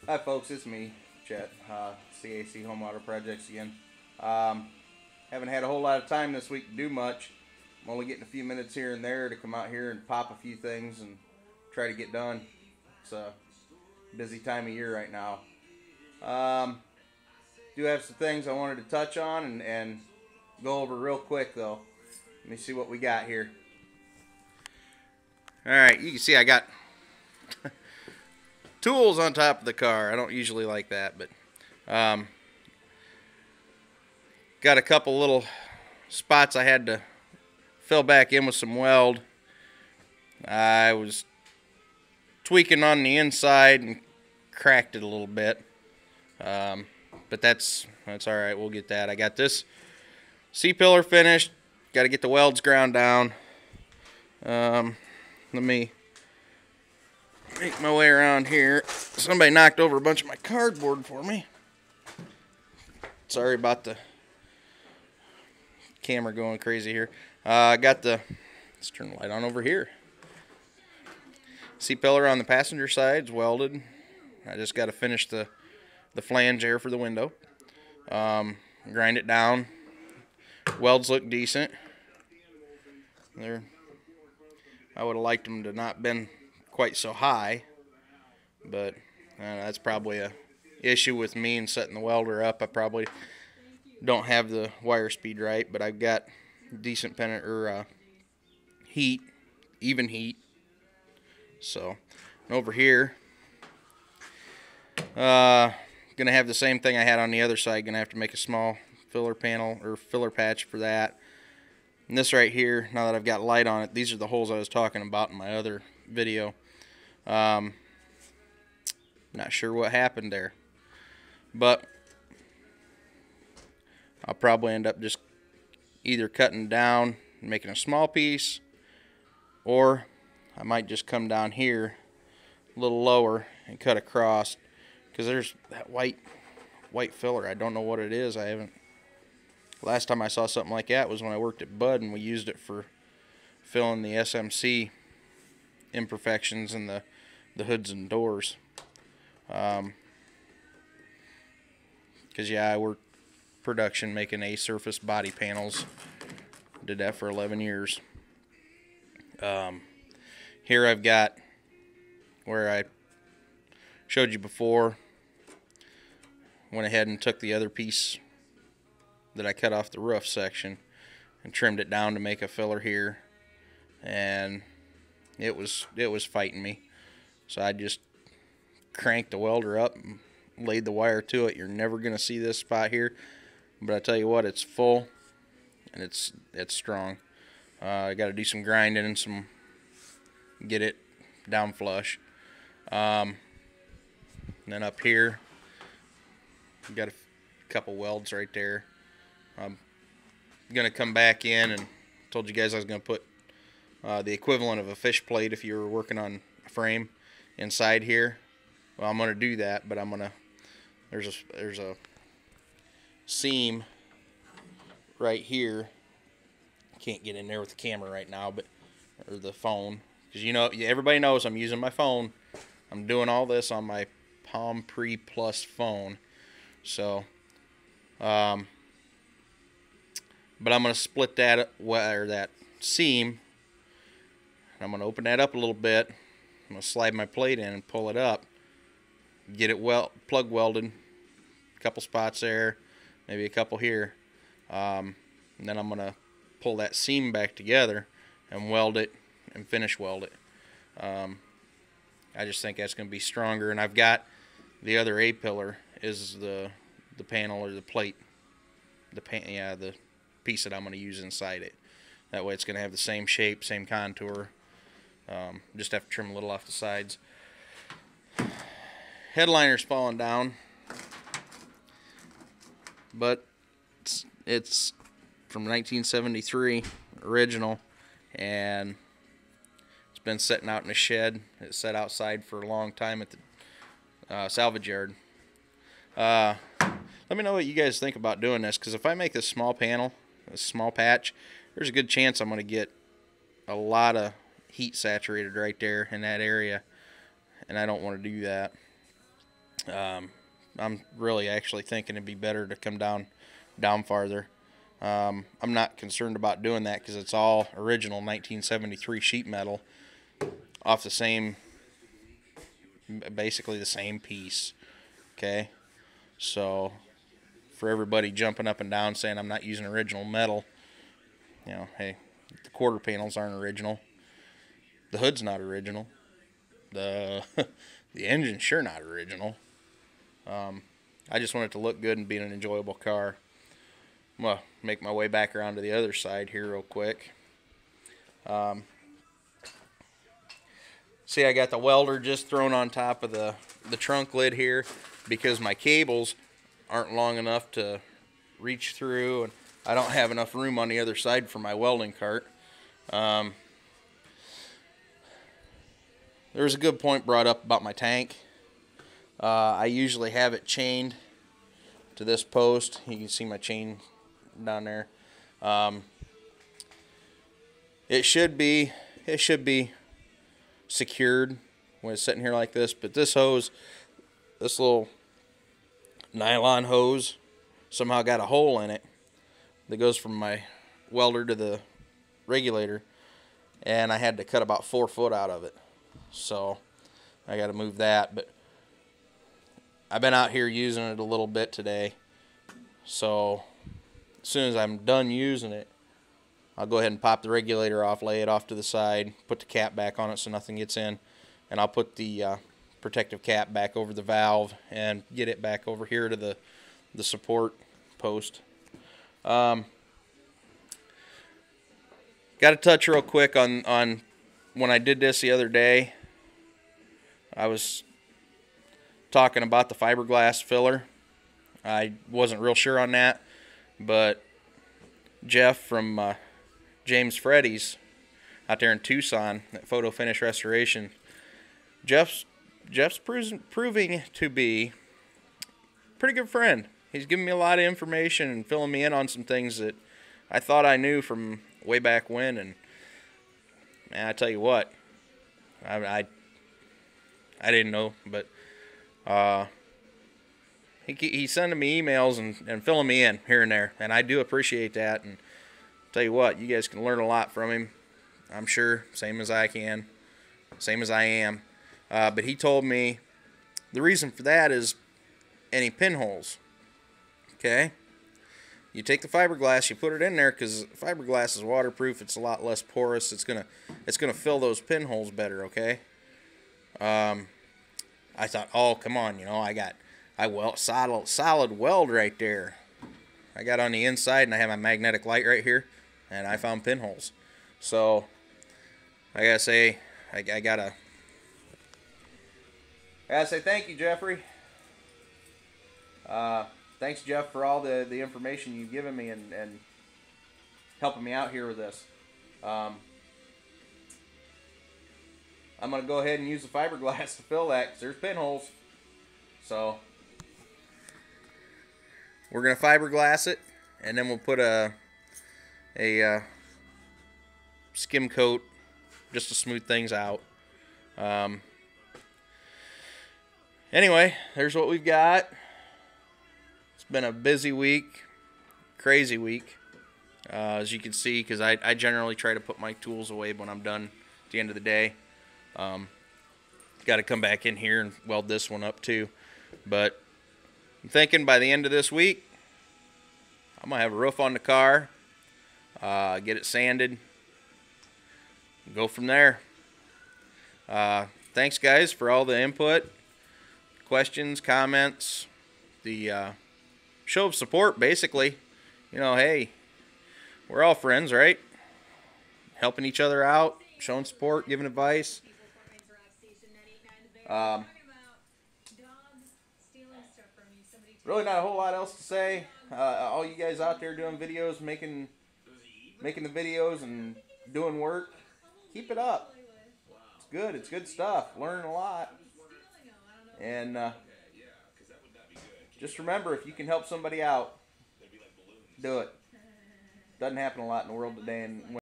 Hi folks, it's me, Chet, CAC Home Auto Projects again. Um, haven't had a whole lot of time this week to do much. I'm only getting a few minutes here and there to come out here and pop a few things and try to get done. It's a busy time of year right now. Um, do have some things I wanted to touch on and go over real quick though. Let me see what we got here. Alright, you can see I got tools on top of the car. I don't usually like that, but um, got a couple little spots I had to fill back in with some weld. I was tweaking on the inside and cracked it a little bit, but that's all right. We'll get that. I got this C-pillar finished. Got to get the welds ground down. Let me make my way around here. Somebody knocked over a bunch of my cardboard for me. Sorry about the camera going crazy here. I got the, let's turn the light on over here. C-pillar on the passenger side's welded. I just got to finish the flange there for the window. Grind it down. Welds look decent. I would have liked them to not been quite so high, but that's probably a issue with me and setting the welder up. I probably don't have the wire speed right, but I've got decent heat, even heat. So over here, gonna have the same thing I had on the other side. Gonna have to make a small filler panel or filler patch for that. And this right here, now that I've got light on it, these are the holes I was talking about in my other video. Not sure what happened there, but I'll probably end up just either cutting down and making a small piece, or I might just come down here a little lower and cut across, because there's that white filler. I don't know what it is. I haven't. Last time I saw something like that was when I worked at Bud, and we used it for filling the SMC imperfections in the hoods and doors. Because yeah, I worked production making A-surface body panels. Did that for 11 years. Here I've got where I showed you before. Went ahead and took the other piece that I cut off the roof section and trimmed it down to make a filler here, and it was fighting me. So I just cranked the welder up and laid the wire to it. You're never gonna see this spot here, but I tell you what, it's full and it's strong. I got to do some grinding and get it down flush. And then up here, got a couple welds right there. I'm gonna come back in, and told you guys I was gonna put the equivalent of a fish plate if you were working on a frame inside here. Well, I'm gonna do that, but there's a seam right here. Can't get in there with the camera right now, or the phone, because everybody knows I'm using my phone. I'm doing all this on my Palm Pre Plus phone, so but I'm going to split that seam. I'm going to open that up a little bit. I'm going to slide my plate in and pull it up. Get it plug welded. A couple spots there, maybe a couple here. And then I'm going to pull that seam back together and weld it and finish weld it. I just think that's going to be stronger. And I've got the other A-pillar is the panel or the plate. The piece that I'm going to use inside it. That way it's going to have the same shape, same contour. Just have to trim a little off the sides. Headliner's falling down, but it's from 1973, original, and it's been sitting out in a shed. It sat outside for a long time at the salvage yard. Let me know what you guys think about doing this, because if I make this small panel, a small patch, there's a good chance I'm going to get a lot of heat saturated right there in that area, and I don't want to do that. I'm really actually thinking it'd be better to come down farther. I'm not concerned about doing that because it's all original 1973 sheet metal off the same, basically the same piece. Okay, so for everybody jumping up and down saying I'm not using original metal, hey, the quarter panels aren't original. The hood's not original. The the engine's sure not original. I just want it to look good and be an enjoyable car. I'm going to make my way back around to the other side here real quick. See, I got the welder just thrown on top of the trunk lid here because my cables aren't long enough to reach through, and I don't have enough room on the other side for my welding cart. There was a good point brought up about my tank. I usually have it chained to this post. You can see my chain down there. It should be secured when it's sitting here like this, but this hose, this little nylon hose, somehow got a hole in it that goes from my welder to the regulator, and I had to cut about 4 foot out of it, so I got to move that. But I've been out here using it a little bit today, so as soon as I'm done using it, I'll go ahead and pop the regulator off, lay it off to the side, put the cap back on it so nothing gets in, and I'll put the protective cap back over the valve and get it back over here to the support post. Got to touch real quick on when I did this the other day. I was talking about the fiberglass filler. I wasn't real sure on that, but Jeff from James Freddy's out there in Tucson at Photo Finish Restoration, Jeff's proving to be a pretty good friend. He's giving me a lot of information and filling me in on some things that I thought I knew from way back when, and man, I tell you what, I didn't know, but he's sending me emails and filling me in here and there, and I do appreciate that. And tell you what, you guys can learn a lot from him, I'm sure, same as I can, same as I am. But he told me the reason for that is any pinholes. Okay, you take the fiberglass, you put it in there because fiberglass is waterproof. It's a lot less porous. It's gonna fill those pinholes better. Okay. I thought, oh come on, solid weld right there. I got on the inside and I have my magnetic light right here, and I found pinholes. So I gotta say, I gotta say thank you, Jeffrey. Thanks, Jeff, for all the information you've given me and helping me out here with this. I'm going to go ahead and use the fiberglass to fill that because there's pinholes. So we're going to fiberglass it, and then we'll put a skim coat just to smooth things out. Anyway, there's what we've got. It's been a busy week, crazy week, as you can see, because I generally try to put my tools away when I'm done at the end of the day. Got to come back in here and weld this one up too. But I'm thinking by the end of this week, I'm going to have a roof on the car, get it sanded, and go from there. Thanks, guys, for all the input, questions, comments, the show of support, basically. Hey, we're all friends, right? Helping each other out, showing support, giving advice. Really not a whole lot else to say. All you guys out there doing videos, making the videos and doing work, keep it up. It's good. It's good stuff. Learning a lot. And just remember, if you can help somebody out, do it. Doesn't happen a lot in the world today. And